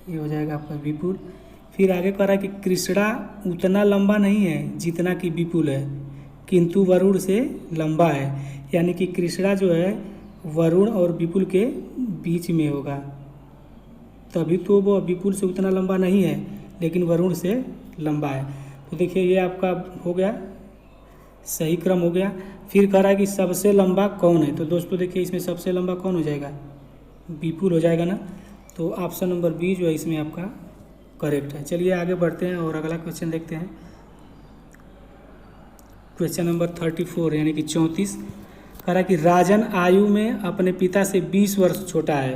ये हो जाएगा आपका विपुल। फिर आगे कह रहा है कि कृष्णा उतना लंबा नहीं है जितना कि विपुल है, किंतु वरुण से लंबा है। यानी कि कृष्णा जो है वरुण और विपुल के बीच में होगा, तभी तो वो विपुल से उतना लंबा नहीं है लेकिन वरुण से लंबा है। तो देखिए ये आपका हो गया, सही क्रम हो गया। फिर कह रहा है कि सबसे लंबा कौन है। तो दोस्तों देखिए इसमें सबसे लंबा कौन हो जाएगा, विपुल हो जाएगा ना। तो ऑप्शन नंबर बी जो है इसमें आपका करेक्ट है। चलिए आगे बढ़ते हैं और अगला क्वेश्चन देखते हैं। क्वेश्चन नंबर 34 यानी कि 34 कह रहा है कि राजन आयु में अपने पिता से 20 वर्ष छोटा है।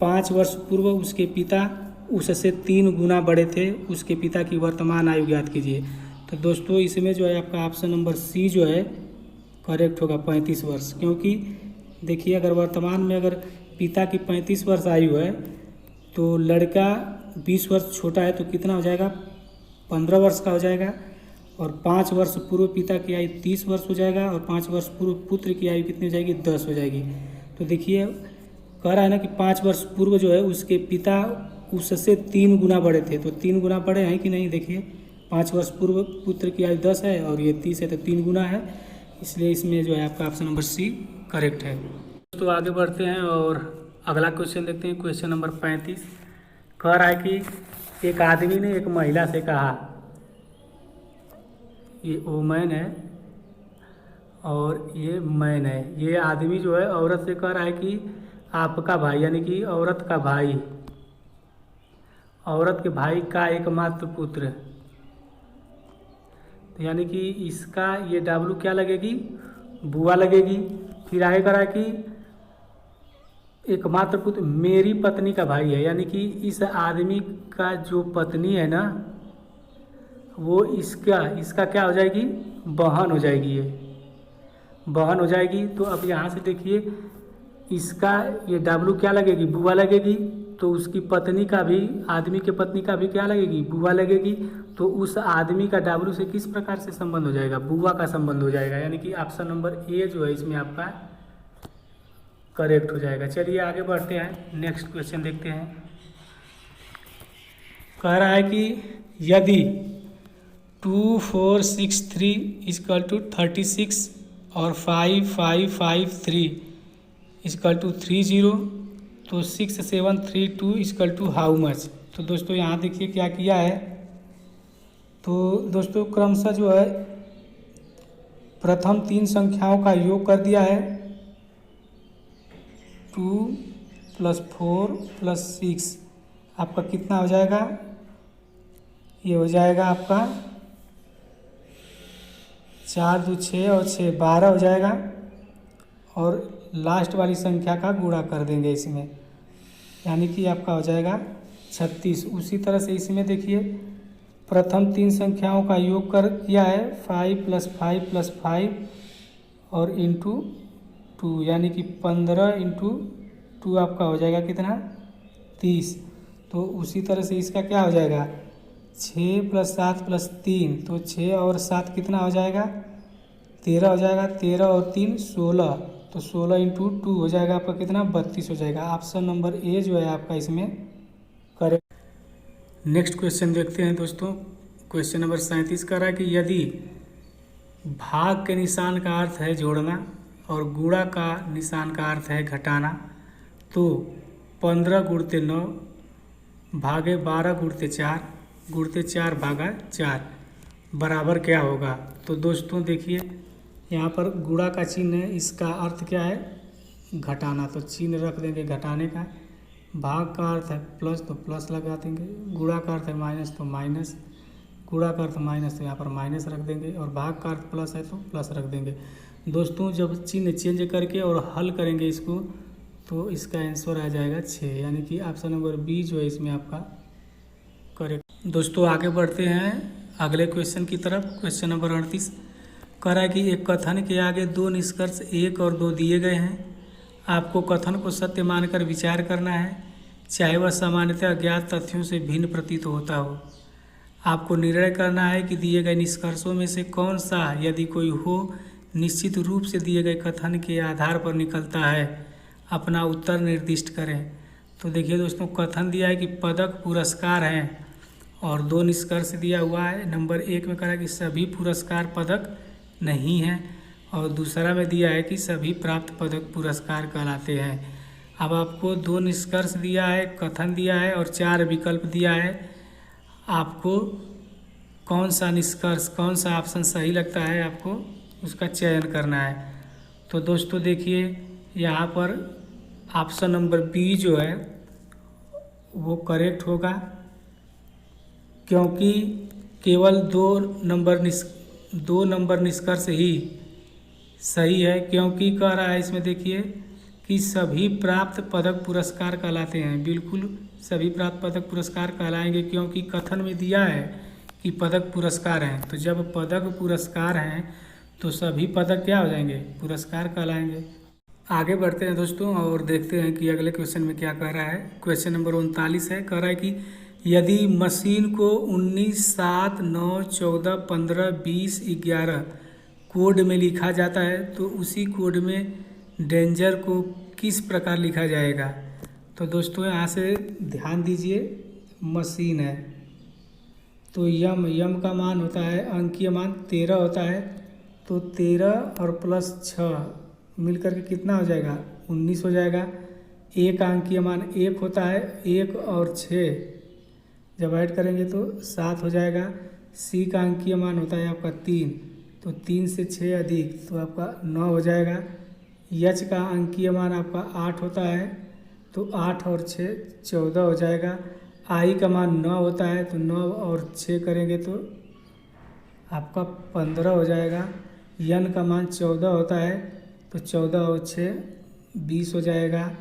5 वर्ष पूर्व उसके पिता उससे 3 गुना बड़े थे, उसके पिता की वर्तमान आयु ज्ञात कीजिए। तो दोस्तों इसमें जो है आपका ऑप्शन नंबर सी जो है करेक्ट होगा, 35 वर्ष। क्योंकि देखिए अगर वर्तमान में अगर पिता की 35 वर्ष आयु है तो लड़का 20 वर्ष छोटा है, तो कितना हो जाएगा, 15 वर्ष का हो जाएगा। और 5 वर्ष पूर्व पिता की आयु 30 वर्ष हो जाएगा, और 5 वर्ष पूर्व पुत्र की आयु कितनी हो जाएगी, 10 हो जाएगी। तो देखिए कह रहा है ना कि 5 वर्ष पूर्व जो है उसके पिता उससे 3 गुना बड़े थे, तो 3 गुना बड़े हैं कि नहीं। देखिए 5 वर्ष पूर्व पुत्र की आयु 10 है और ये 30 है, तो 3 गुना है, इसलिए इसमें जो है आपका ऑप्शन नंबर सी करेक्ट है। तो आगे बढ़ते हैं और अगला क्वेश्चन देखते हैं। क्वेश्चन नंबर 35 कह रहा है कि एक आदमी ने एक महिला से कहा, ये वोमैन है और ये मैन है। ये आदमी जो है औरत से कह रहा है कि आपका भाई, यानी कि औरत का भाई, औरत के भाई का एकमात्र पुत्र, तो यानी कि इसका ये डब्लू क्या लगेगी, बुआ लगेगी। फिर आगे कह रहा है कि एकमात्र पुत्र मेरी पत्नी का भाई है, यानी कि इस आदमी का जो पत्नी है ना वो इसका क्या हो जाएगी, बहन हो जाएगी, ये बहन हो जाएगी। तो अब यहाँ से देखिए इसका ये डब्लू क्या लगेगी, बुआ लगेगी, तो उसकी पत्नी का भी, आदमी के पत्नी का भी क्या लगेगी, बुआ लगेगी। तो उस आदमी का डब्लू से किस प्रकार से संबंध हो जाएगा, बुआ का संबंध हो जाएगा। यानी कि ऑप्शन नंबर ए जो है इसमें आपका करेक्ट हो जाएगा। चलिए आगे बढ़ते हैं, नेक्स्ट क्वेश्चन देखते हैं। कह रहा है कि यदि 2463 इजकल टू 36 और 5553 इजकल टू 30, तो 6732 इजकल टू हाउ मच। तो दोस्तों यहाँ देखिए क्या किया है। तो दोस्तों क्रमशः जो है प्रथम 3 संख्याओं का योग कर दिया है, 2 + 4 + 6 आपका कितना हो जाएगा, ये हो जाएगा आपका 4 2 6 और 6 12 हो जाएगा। और लास्ट वाली संख्या का गुणा कर देंगे इसमें, यानी कि आपका हो जाएगा 36। उसी तरह से इसमें देखिए प्रथम 3 संख्याओं का योग कर किया है, 5 + 5 + 5 और इंटू 2, यानी कि 15 इंटू 2 आपका हो जाएगा कितना, 30। तो उसी तरह से इसका क्या हो जाएगा, 6 + 7 + 3, तो 6 और 7 कितना हो जाएगा, 13 हो जाएगा। 13 और 3 16, तो 16 इंटू 2 हो जाएगा आपका कितना, 32 हो जाएगा। ऑप्शन नंबर ए जो है आपका इसमें करेक्ट। नेक्स्ट क्वेश्चन देखते हैं दोस्तों। क्वेश्चन नंबर 37 कर रहा है कि यदि भाग के निशान का अर्थ है जोड़ना और गुणा का निशान का अर्थ है घटाना, तो 15 × 9 भागे 12 × 4 × 4 भागा 4 बराबर क्या होगा। तो दोस्तों देखिए यहाँ पर गुणा का चिन्ह है, इसका अर्थ क्या है, घटाना, तो चिन्ह रख देंगे घटाने का। भाग का अर्थ है प्लस, तो प्लस लगा देंगे। गुणा का अर्थ है माइनस, तो माइनस। गुणा का अर्थ माइनस, तो यहाँ पर माइनस रख देंगे। और भाग का अर्थ प्लस है तो प्लस रख देंगे। दोस्तों जब चिन्ह चेंज करके और हल करेंगे इसको, तो इसका आंसर आ जाएगा 6, यानी कि ऑप्शन नंबर बी जो है इसमें आपका करेक्ट। दोस्तों आगे बढ़ते हैं अगले क्वेश्चन की तरफ। क्वेश्चन नंबर 38 कह रहा है कि एक कथन के आगे 2 निष्कर्ष 1 और 2 दिए गए हैं। आपको कथन को सत्य मानकर विचार करना है, चाहे वह सामान्यतः अज्ञात तथ्यों से भिन्न प्रतीत होता हो। आपको निर्णय करना है कि दिए गए निष्कर्षों में से कौन सा, यदि कोई हो, निश्चित रूप से दिए गए कथन के आधार पर निकलता है। अपना उत्तर निर्दिष्ट करें। तो देखिए दोस्तों कथन दिया है कि पदक पुरस्कार हैं, और 2 निष्कर्ष दिया हुआ है। नंबर 1 में कहा है कि सभी पुरस्कार पदक नहीं हैं, और दूसरा में दिया है कि सभी प्राप्त पदक पुरस्कार कहलाते हैं। अब आपको 2 निष्कर्ष दिया है, कथन दिया है और 4 विकल्प दिया है। आपको कौन सा निष्कर्ष, कौन सा ऑप्शन सही लगता है, आपको उसका चयन करना है। तो दोस्तों देखिए यहाँ पर ऑप्शन नंबर बी जो है वो करेक्ट होगा, क्योंकि केवल 2 नंबर निष्कर्ष ही सही है। क्योंकि कह रहा है इसमें देखिए कि सभी प्राप्त पदक पुरस्कार कहलाते हैं। बिल्कुल सभी प्राप्त पदक पुरस्कार कहलाएंगे, क्योंकि कथन में दिया है कि पदक पुरस्कार हैं। तो जब पदक पुरस्कार हैं तो सभी पदक क्या हो जाएंगे, पुरस्कार कहलाएंगे। आगे बढ़ते हैं दोस्तों और देखते हैं कि अगले क्वेश्चन में क्या कह रहा है। क्वेश्चन नंबर 39 है, कह रहा है कि यदि मशीन को 19 7 9 14 15 20 11 कोड में लिखा जाता है, तो उसी कोड में डेंजर को किस प्रकार लिखा जाएगा। तो दोस्तों यहाँ से ध्यान दीजिए, मशीन है तो यम का मान होता है, अंकीय मान 13 होता है। तो 13 और प्लस 6 मिलकर के कितना हो जाएगा, 19 हो जाएगा। ए का अंकीय मान 1 होता है, 1 और 6 जब ऐड करेंगे तो 7 हो जाएगा। सी का अंकीय मान होता है आपका 3, तो 3 से 6 अधिक तो आपका 9 हो जाएगा। एच का अंकीय मान आपका 8 होता है, तो 8 और 6 14 हो जाएगा। आई का मान 9 होता है, तो 9 और 6 करेंगे तो आपका 15 हो जाएगा। एन का मान 14 होता है, तो 14 और 6 20 हो जाएगा।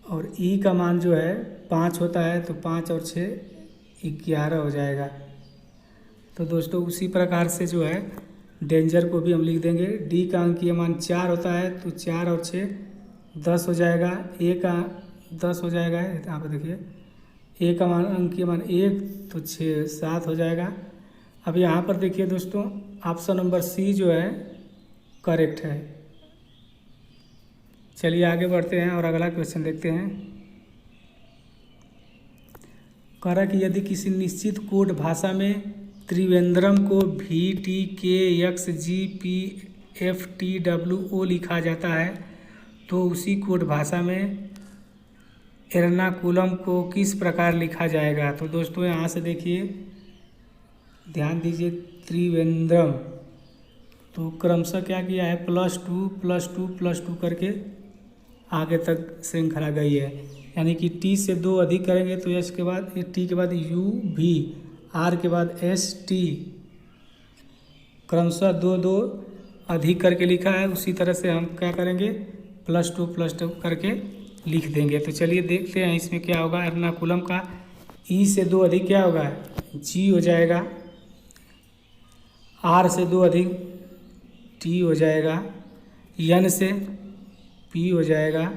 और ई का मान जो है 5 होता है, तो 5 और 6 11 हो जाएगा। तो दोस्तों उसी प्रकार से जो है डेंजर को भी हम लिख देंगे। डी का अंकीय मान 4 होता है, तो 4 और 6 10 हो जाएगा। ए का 10 हो जाएगा। यहाँ पर देखिए ए का मान, अंक के मान 1 तो 6 7 हो जाएगा। अब यहाँ पर देखिए दोस्तों ऑप्शन नंबर सी जो है करेक्ट है। चलिए आगे बढ़ते हैं और अगला क्वेश्चन देखते हैं। कह रहा कि यदि किसी निश्चित कोड भाषा में त्रिवेंद्रम को VTKXGPFTWO लिखा जाता है तो उसी कोड भाषा में एर्नाकुलम को किस प्रकार लिखा जाएगा। तो दोस्तों यहाँ से देखिए ध्यान दीजिए, त्रिवेंद्रम तो क्रमशः क्या किया है, +2 करके आगे तक श्रृंखला गई है। यानी कि टी से 2 अधिक करेंगे तो एस के बाद टी के बाद यू भी, आर के बाद एस टी, क्रमशः 2 अधिक करके लिखा है। उसी तरह से हम क्या करेंगे, +2 करके लिख देंगे। तो चलिए देखते हैं इसमें क्या होगा। एर्नाकुलम का ई से 2 अधिक क्या होगा, जी हो जाएगा। आर से 2 अधिक टी हो जाएगा। एन से पी हो जाएगा।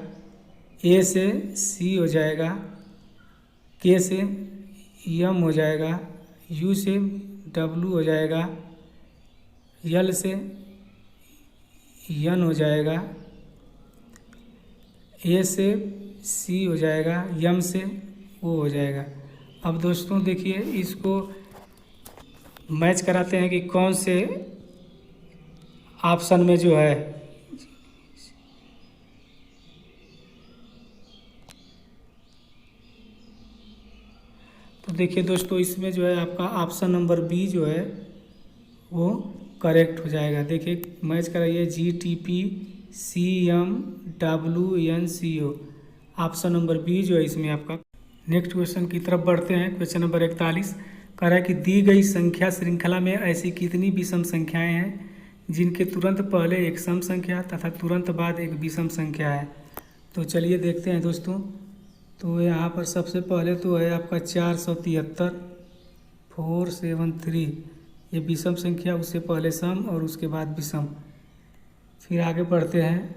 ए से सी हो जाएगा। के से यम हो जाएगा। यू से डब्लू हो जाएगा। यल से यन हो जाएगा। ए से सी हो जाएगा। यम से ओ हो जाएगा। अब दोस्तों देखिए इसको मैच कराते हैं कि कौन से ऑप्शन में जो है तो देखिए दोस्तों इसमें जो है आपका ऑप्शन नंबर बी जो है वो करेक्ट हो जाएगा। देखिए मैच कराइए, GTPCMWNCO ऑप्शन नंबर बी जो है इसमें आपका। नेक्स्ट क्वेश्चन की तरफ बढ़ते हैं। क्वेश्चन नंबर 41 कह रहा है कि दी गई संख्या श्रृंखला में ऐसी कितनी विषम संख्याएं हैं जिनके तुरंत पहले एक सम संख्या तथा तुरंत बाद एक विषम संख्या है। तो चलिए देखते हैं दोस्तों। तो यहाँ पर सबसे पहले तो है आपका 473 473, ये विषम संख्या, उससे पहले सम और उसके बाद विषम। फिर आगे बढ़ते हैं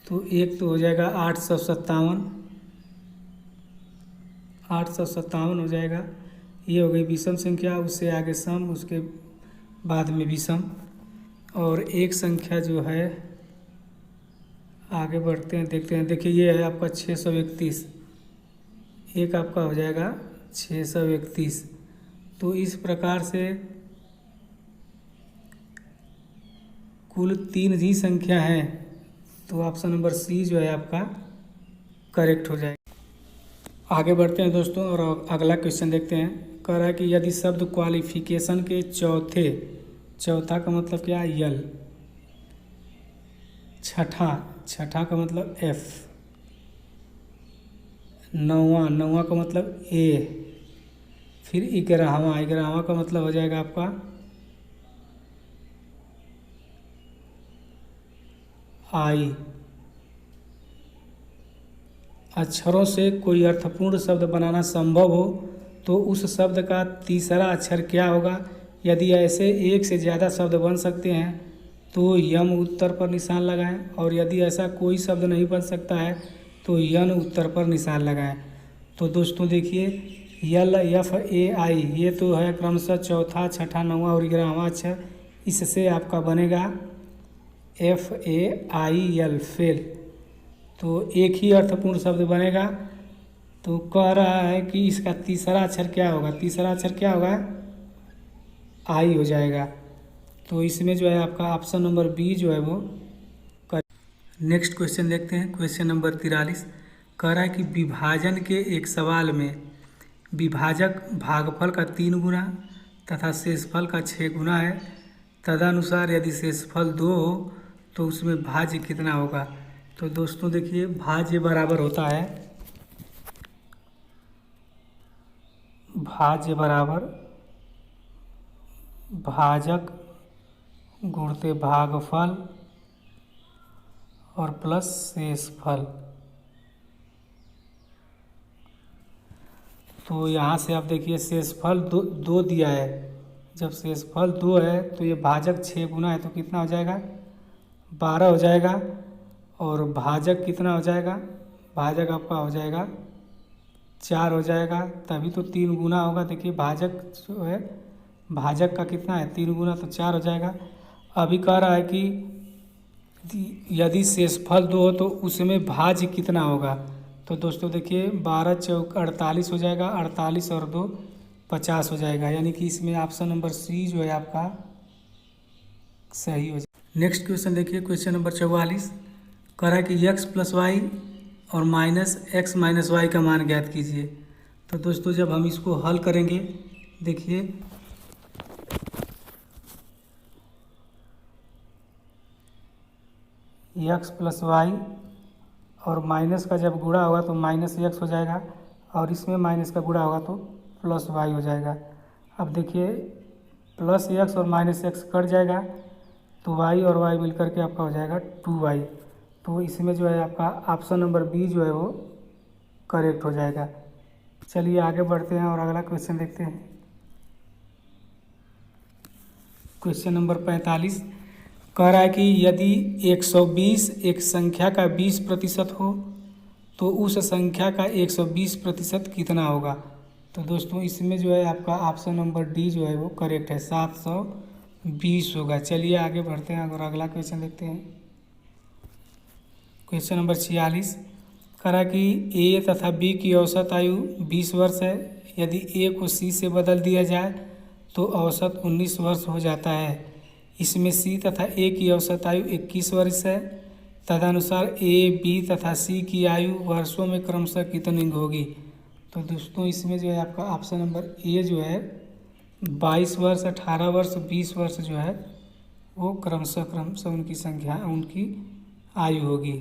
तो एक तो हो जाएगा 857 हो जाएगा, ये हो गई विषम संख्या। उससे आगे सम, उसके बाद में विषम। और एक संख्या जो है आगे बढ़ते हैं देखते हैं। देखिए ये है आपका 631, एक आपका हो जाएगा 631। तो इस प्रकार से कुल 3 ही संख्या हैं। तो ऑप्शन नंबर सी जो है आपका करेक्ट हो जाएगा। आगे बढ़ते हैं दोस्तों और अगला क्वेश्चन देखते हैं। कह रहा है कि यदि शब्द क्वालिफिकेशन के चौथा का मतलब क्या है, यल, छठा का मतलब एफ, नौवां का मतलब ए, फिर 11वां का मतलब हो जाएगा आपका आई। अक्षरों से कोई अर्थपूर्ण शब्द बनाना संभव हो तो उस शब्द का तीसरा अक्षर क्या होगा। यदि ऐसे एक से ज़्यादा शब्द बन सकते हैं तो यम उत्तर पर निशान लगाएं, और यदि ऐसा कोई शब्द नहीं बन सकता है तो यन उत्तर पर निशान लगाएं। तो दोस्तों देखिए यल, एफ, ए, आई, ये तो है क्रमशः चौथा, छठा, नौवां और 11वां अक्षर। इससे आपका बनेगा FAIL, फेल। तो एक ही अर्थपूर्ण शब्द बनेगा। तो कह रहा है कि इसका तीसरा अक्षर क्या होगा, आई हो जाएगा। तो इसमें जो है आपका ऑप्शन नंबर बी जो है वो कर। नेक्स्ट क्वेश्चन देखते हैं। क्वेश्चन नंबर 43 कह रहा है कि विभाजन के एक सवाल में विभाजक भागफल का 3 गुना तथा शेषफल का 6 गुना है। तदनुसार यदि शेषफल 2 हो तो उसमें भाज्य कितना होगा। तो दोस्तों देखिए भाज्य बराबर होता है, भाज्य बराबर भाजक गुणते भागफल और प्लस शेषफल। तो यहाँ से आप देखिए शेषफल 2 दिया है। जब शेषफल 2 है तो ये भाजक 6 गुना है तो कितना हो जाएगा, 12 हो जाएगा। और भाजक कितना हो जाएगा, भाजक आपका हो जाएगा 4 हो जाएगा, तभी तो 3 गुना होगा। देखिए भाजक जो है, भाजक का कितना है 3 गुना, तो 4 हो जाएगा। अभी कह रहा है कि यदि शेषफल 2 हो तो उसमें भाज्य कितना होगा। तो दोस्तों देखिए 12 चौक 48 हो जाएगा, 48 और 2 50 हो जाएगा, यानी कि इसमें ऑप्शन नंबर सी जो है आपका सही हो जाएगा। नेक्स्ट क्वेश्चन देखिए, क्वेश्चन नंबर 44 कह रहा है कि x + y और -x - y का मान ज्ञात कीजिए। तो दोस्तों जब हम इसको हल करेंगे, देखिए x + y और माइनस का जब गुणा होगा तो -x हो जाएगा, और इसमें माइनस का गुणा होगा तो +y हो जाएगा। अब देखिए +x और -x कट जाएगा, तो y और y मिलकर के आपका हो जाएगा 2y। तो इसमें जो है आपका ऑप्शन नंबर बी जो है वो करेक्ट हो जाएगा। चलिए आगे बढ़ते हैं और अगला क्वेश्चन देखते हैं। क्वेश्चन नंबर 45 कह रहा है कि यदि 120 एक संख्या का 20% हो तो उस संख्या का 120% कितना होगा। तो दोस्तों इसमें जो है आपका ऑप्शन नंबर डी जो है वो करेक्ट है, 720 होगा। चलिए आगे बढ़ते हैं और अगला क्वेश्चन देखते हैं। क्वेश्चन नंबर 46 कह रहा है कि ए तथा बी की औसत आयु 20 वर्ष है। यदि ए को सी से बदल दिया जाए तो औसत 19 वर्ष हो जाता है। इसमें सी तथा ए की औसत आयु 21 वर्ष है। तदनुसार ए बी तथा सी की आयु वर्षों में क्रमशः कितनी होगी। तो दोस्तों इसमें जो है आपका ऑप्शन नंबर ए जो है 22 वर्ष, 18 वर्ष, 20 वर्ष जो है वो क्रमशः उनकी संख्या, उनकी आयु होगी।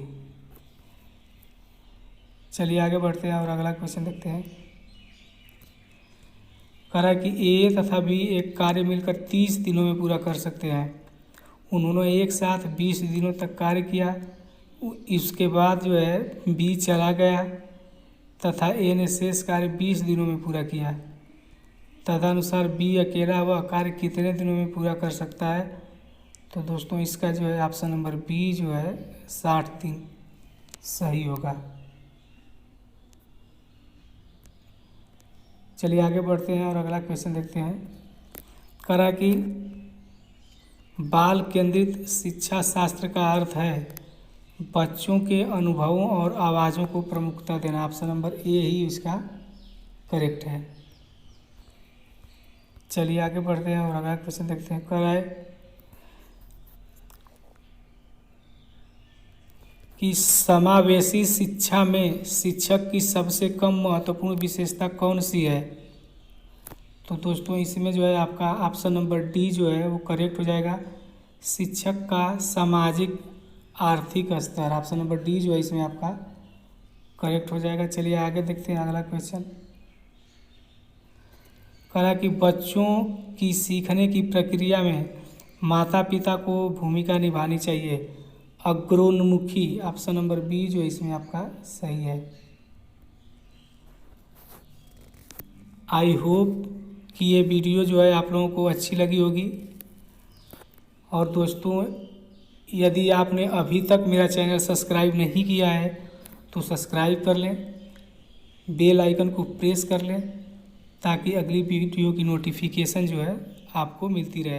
चलिए आगे बढ़ते हैं और अगला क्वेश्चन देखते हैं। कह रहा है कि ए तथा बी एक कार्य मिलकर 30 दिनों में पूरा कर सकते हैं। उन्होंने एक साथ 20 दिनों तक कार्य किया। इसके बाद जो है बी चला गया तथा ए ने शेष कार्य 20 दिनों में पूरा किया। तदनुसार बी अकेला वह कार्य कितने दिनों में पूरा कर सकता है। तो दोस्तों इसका जो है ऑप्शन नंबर बी जो है 60 दिन सही होगा। चलिए आगे बढ़ते हैं और अगला क्वेश्चन देखते हैं। कह रहा है कि बाल केंद्रित शिक्षा शास्त्र का अर्थ है बच्चों के अनुभवों और आवाज़ों को प्रमुखता देना। ऑप्शन नंबर ए ही इसका करेक्ट है। चलिए आगे बढ़ते हैं और अगला क्वेश्चन देखते हैं। कह रहा है कि समावेशी शिक्षा में शिक्षक की सबसे कम महत्वपूर्ण विशेषता कौन सी है। तो दोस्तों इसमें जो है आपका ऑप्शन नंबर डी जो है वो करेक्ट हो जाएगा, शिक्षक का सामाजिक आर्थिक स्तर। ऑप्शन नंबर डी जो है इसमें आपका करेक्ट हो जाएगा। चलिए आगे देखते हैं अगला क्वेश्चन। कह रहा है कि बच्चों की सीखने की प्रक्रिया में माता पिता को भूमिका निभानी चाहिए, अग्रोन्मुखी। ऑप्शन नंबर बी जो इसमें आपका सही है। आई होप कि ये वीडियो जो है आप लोगों को अच्छी लगी होगी। और दोस्तों यदि आपने अभी तक मेरा चैनल सब्सक्राइब नहीं किया है तो सब्सक्राइब कर लें, बेल आइकन को प्रेस कर लें ताकि अगली वीडियो की नोटिफिकेशन जो है आपको मिलती रहे।